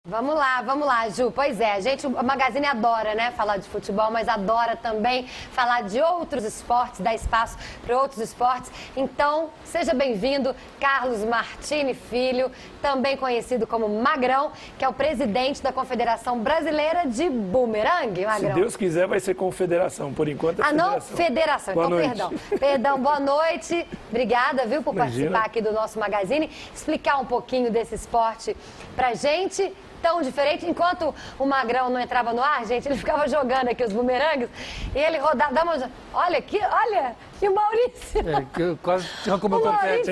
Vamos lá, Ju. Pois é, a Magazine adora, né, falar de futebol, mas adora também falar de outros esportes, dar espaço para outros esportes. Então, seja bem-vindo, Carlos Martini Filho, também conhecido como Magrão, que é o presidente da Confederação Brasileira de Bumerangue, Magrão. Se Deus quiser, vai ser confederação. Por enquanto é federação. Não, federação. Boa noite. Perdão, boa noite. Obrigada, viu, por participar aqui do nosso Magazine, explicar um pouquinho desse esporte pra gente. Tão diferente, enquanto o Magrão não entrava no ar, gente, ele ficava jogando aqui os bumerangues e ele rodava, olha aqui, olha, e o Maurício. Que quase arrancou meu topete.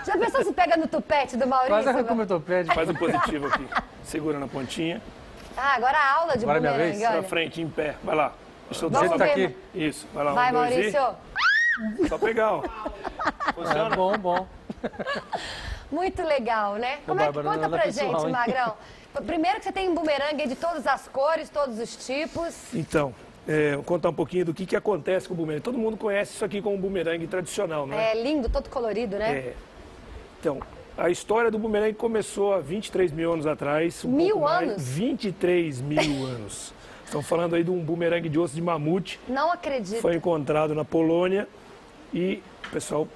Já pensou se pega no tupete do Maurício? Quase arrancou meu topete. Faz um positivo aqui, segura na pontinha. Ah, agora a aula de agora bumerangue, minha vez. Pra frente, em pé, vai lá. Você tá aqui. Isso, vai lá. Vai, Maurício. Só pegar, ó. Funciona? Bom. Muito legal, né? Conta pra gente, Magrão. Primeiro que você tem um bumerangue de todas as cores, todos os tipos. Então, vou contar um pouquinho do que acontece com o bumerangue. Todo mundo conhece isso aqui como um bumerangue tradicional, né? É lindo, todo colorido, né? Então, a história do bumerangue começou há 23 mil anos atrás. Mil anos? 23 mil anos. Estão falando aí de um bumerangue de osso de mamute. Não acredito. Foi encontrado na Polônia e o pessoal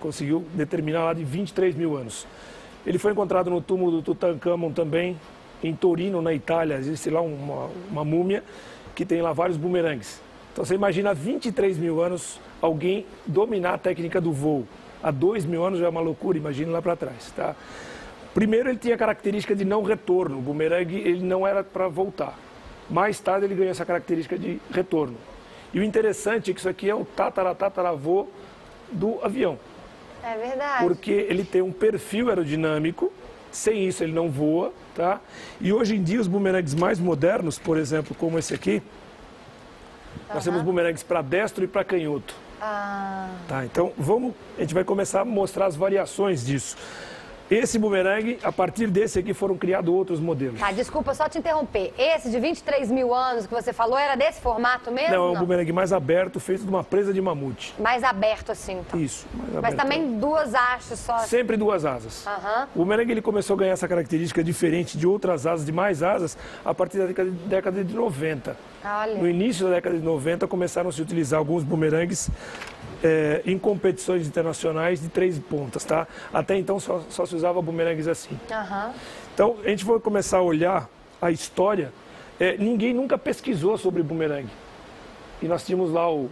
conseguiu determinar lá de 23 mil anos. Ele foi encontrado no túmulo do Tutankhamon também, em Torino, na Itália. Existe lá uma múmia que tem lá vários bumerangues. Então você imagina há 23 mil anos alguém dominar a técnica do voo. Há 2 mil anos já é uma loucura, imagine lá para trás. Tá? Primeiro ele tinha a característica de não retorno. O bumerangue ele não era para voltar. Mais tarde ele ganhou essa característica de retorno. E o interessante é que isso aqui é o tataravô do avião. É verdade. Porque ele tem um perfil aerodinâmico, sem isso ele não voa, tá? E hoje em dia os bumerangues mais modernos, por exemplo, como esse aqui, nós temos bumerangues para destro e para canhoto. Tá, então a gente vai começar a mostrar as variações disso. Esse bumerangue, a partir desse aqui foram criados outros modelos. Tá, desculpa só te interromper. Esse de 23 mil anos que você falou era desse formato mesmo? Não, é um bumerangue mais aberto, feito de uma presa de mamute. Mais aberto assim, então. Isso, mais Mas aberto. também duas hastes só. Sempre duas asas. O bumerangue ele começou a ganhar essa característica diferente de outras asas, de mais asas, a partir da década de 90. Olha. No início da década de 90 começaram a se utilizar alguns bumerangues em competições internacionais de 3 pontas, tá? Até então só se usava bumerangues assim. Então a gente vai começar a olhar a história. Ninguém nunca pesquisou sobre bumerangue. E nós tínhamos lá o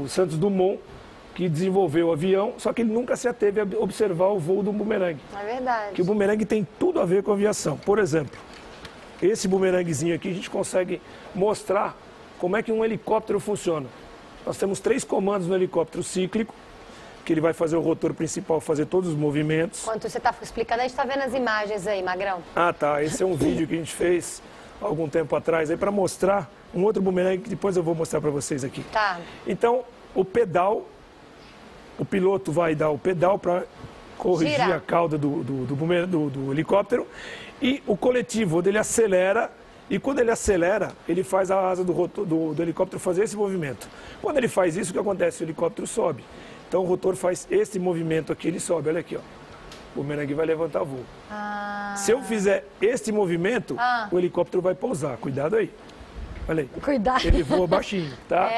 Santos Dumont, que desenvolveu o avião, só que ele nunca se ateve a observar o voo do bumerangue. É verdade. Que o bumerangue tem tudo a ver com a aviação. Por exemplo, esse bumeranguezinho aqui a gente consegue mostrar como é que um helicóptero funciona. Nós temos 3 comandos no helicóptero cíclico, que ele vai fazer o rotor principal, fazer todos os movimentos. Enquanto você está explicando, a gente está vendo as imagens aí, Magrão. Ah, tá. Esse é um vídeo que a gente fez há algum tempo atrás aí para mostrar um outro bumerangue que depois eu vou mostrar para vocês aqui. Tá. Então, o pedal, o piloto vai dar o pedal para corrigir a cauda do helicóptero e o coletivo, onde ele acelera. E quando ele acelera, ele faz a asa do helicóptero fazer esse movimento. Quando ele faz isso, o que acontece? O helicóptero sobe. Então o rotor faz esse movimento aqui, ele sobe. Olha aqui, ó. O bumerangue vai levantar voo. Se eu fizer este movimento, o helicóptero vai pousar. Cuidado aí. Olha aí. Cuidado. Ele voa baixinho, tá?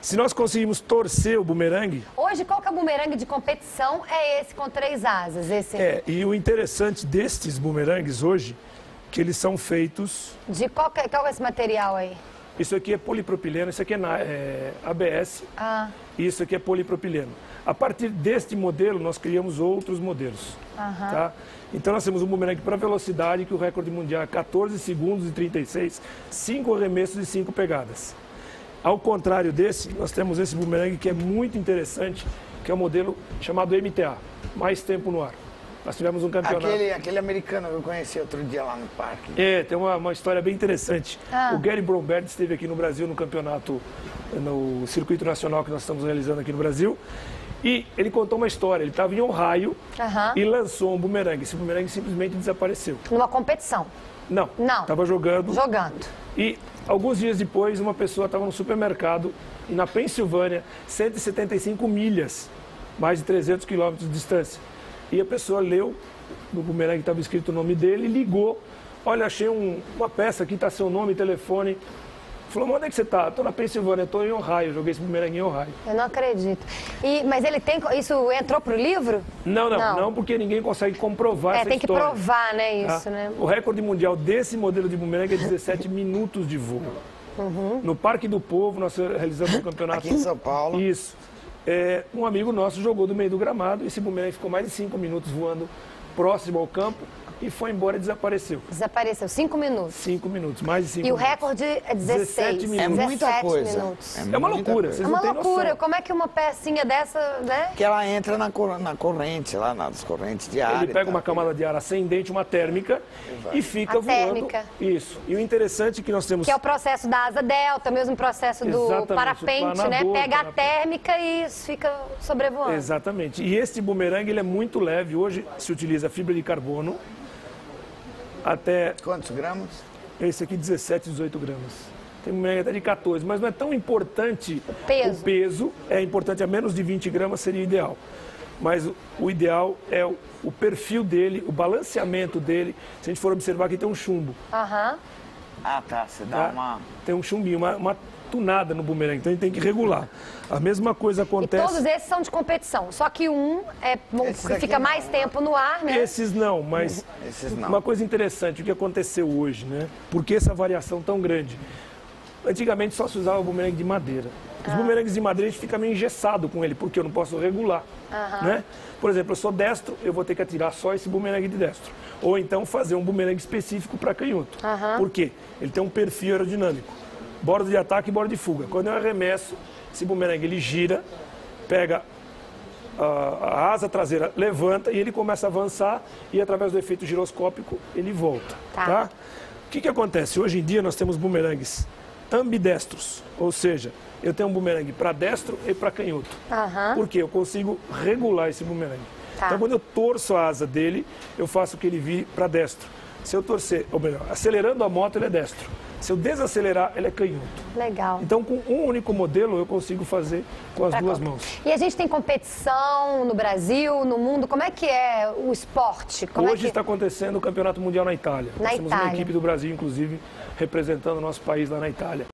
Se nós conseguirmos torcer o bumerangue... Hoje, qual que é o bumerangue de competição? É esse com 3 asas, esse? E o interessante destes bumerangues hoje, que eles são feitos... De qual é esse material aí? Isso aqui é polipropileno, isso aqui é ABS, e isso aqui é polipropileno. A partir deste modelo, nós criamos outros modelos. Tá? Então, nós temos um bumerangue para velocidade, que o recorde mundial é 14 segundos e 36, 5 arremessos e 5 pegadas. Ao contrário desse, nós temos esse bumerangue que é muito interessante, que é o modelo chamado MTA, mais tempo no ar. Nós tivemos um campeonato... Aquele americano que eu conheci outro dia lá no parque. Tem uma história bem interessante. O Gary Bromberg esteve aqui no Brasil no campeonato, no circuito nacional que nós estamos realizando aqui no Brasil. E ele contou uma história. Ele estava em Ohio e lançou um bumerangue. Esse bumerangue simplesmente desapareceu. Numa competição? Não. Estava jogando. E alguns dias depois, uma pessoa estava no supermercado e na Pensilvânia, 175 milhas, mais de 300 quilômetros de distância. E a pessoa leu no bumerangue estava escrito o nome dele, ligou. Olha, achei uma peça aqui, está seu nome e telefone. Falou, mas onde é que você está? Estou na Pensilvânia, estou em Ohio, joguei esse bumerangue em Ohio. Eu não acredito. Mas ele tem, isso entrou pro livro? Não, porque ninguém consegue comprovar essa tem que história. provar, né, isso, Tá? né? O recorde mundial desse modelo de bumerangue é 17 minutos de voo. No Parque do Povo, nós realizamos um campeonato. Aqui em São Paulo. Isso. Um amigo nosso jogou do meio do gramado e esse bumerangue ficou mais de 5 minutos voando próximo ao campo e foi embora e desapareceu. Desapareceu, 5 minutos. 5 minutos, mais de 5 E o minutos. recorde é 17 16. minutos. É muita 17 coisa. minutos. É uma loucura, vocês É não uma têm loucura. noção. Como é que uma pecinha dessa, né? Que ela entra na corrente, lá nas correntes de ar. Ele pega e uma tal. camada de ar ascendente, uma térmica, e fica A voando. térmica. Isso. E o interessante é que nós temos... Que é o processo da asa delta, mesmo processo do Exatamente, o parapente, né? planador, Pega a parapente. térmica e fica sobrevoando. Exatamente. E este bumerangue ele é muito leve. Hoje se utiliza fibra de carbono. Até Quantos gramas? esse aqui 17, 18 gramas. Tem bumerangue até de 14, mas não é tão importante Peso. o peso. É importante, a menos de 20 gramas seria o ideal. Mas o ideal é o perfil dele, o balanceamento dele. Se a gente for observar aqui tem um chumbo. Aham. Ah, tá. Você dá Tá? uma... Tem um chumbinho, uma tunada no bumerangue, então a gente tem que regular. A mesma coisa E acontece... todos esses são de competição. Só que Esses aqui fica não, mais né? tempo no ar, né? Esses não, mas Esses não. uma coisa interessante, o que aconteceu hoje, né? Por que essa variação tão grande? Antigamente só se usava bumerangue de madeira. Os bumerangues de madeira a gente fica meio engessado com ele, porque eu não posso regular, né? Por exemplo, eu sou destro, eu vou ter que atirar só esse bumerangue de destro. Ou então fazer um bumerangue específico para canhoto. Por quê? Ele tem um perfil aerodinâmico. Borda de ataque e borda de fuga. Quando eu arremesso, esse bumerangue ele gira, pega a asa traseira, levanta e ele começa a avançar e através do efeito giroscópico ele volta. Tá? O que acontece? Hoje em dia nós temos bumerangues ambidestros, ou seja, eu tenho um bumerangue para destro e para canhoto. Por quê? Eu consigo regular esse bumerangue. Tá. Então quando eu torço a asa dele, eu faço que ele vire para destro. Se eu torcer, ou melhor, acelerando a moto ele é destro. Se eu desacelerar, ele é canhoto. Legal. Então, com um único modelo, eu consigo fazer com as duas mãos. E a gente tem competição no Brasil, no mundo. Como é que é o esporte? Hoje está acontecendo o Campeonato Mundial na Itália. Na Nós temos Itália. uma equipe do Brasil, inclusive, representando o nosso país lá na Itália.